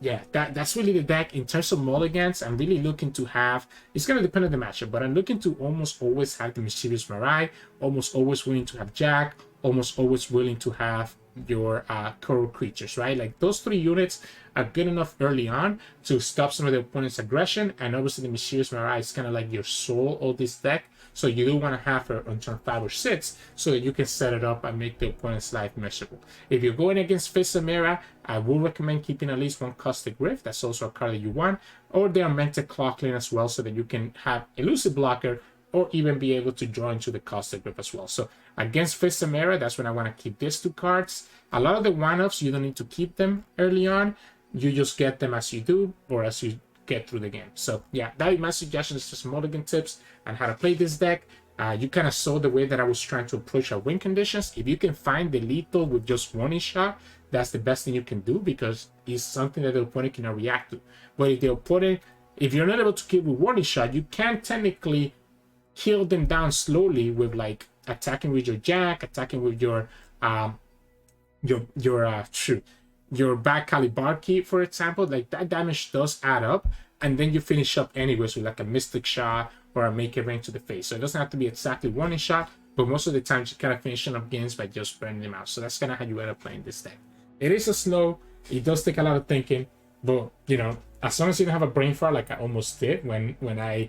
[SPEAKER 1] Yeah, that's really the deck. In terms of mulligans, I'm really looking to have, it's going to depend on the matchup, but I'm looking to almost always have the Mischievous Marai, almost always willing to have Jack, almost always willing to have your coral creatures, right? Like those 3 units are good enough early on to stop some of the opponent's aggression, and obviously the Mischievous Marai is kind of like your soul of this deck, so you do want to have her on turn 5 or 6 so that you can set it up and make the opponent's life miserable. If you're going against Fizz Samira, I will recommend keeping at least 1 Caustic Rift. That's also a card that you want, or they are meant to Clockling as well so that you can have Elusive Blocker or even be able to draw into the Caustic Grip as well. So against Fizz Samira, that's when I want to keep these 2 cards. A lot of the one-offs, you don't need to keep them early on. You just get them as you do or as you get through the game. So yeah, that is my suggestion. Is just mulligan tips on how to play this deck. You kind of saw the way that I was trying to approach our win conditions. If you can find the lethal with just 1 shot, that's the best thing you can do because it's something that the opponent cannot react to. But if you're not able to kill with 1 shot, you can technically kill them down slowly with like attacking with your Jack, attacking with your back alley bar key, for example. Like that damage does add up, and then you finish up anyways with like a Mystic Shot or a Make It Rain to the face. So it doesn't have to be exactly 1 shot, but most of the time you kind of finishing up games by just burning them out. So that's kind of how you end up playing this deck. It is a slow, it does take a lot of thinking, but you know, as long as you don't have a brain fart like I almost did when I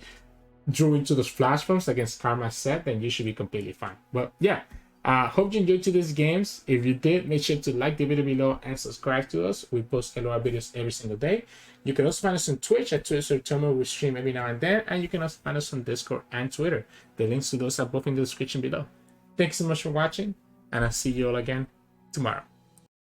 [SPEAKER 1] drew into those flash bombs against Karma Sett, then you should be completely fine. But yeah, hope you enjoyed these games. If you did, make sure to like the video below and subscribe to us. We post LOR videos every single day. You can also find us on Twitch at Sirturmund. We stream every now and then, and you can also find us on Discord and Twitter. The links to those are both in the description below. Thanks so much for watching, and I'll see you all again tomorrow.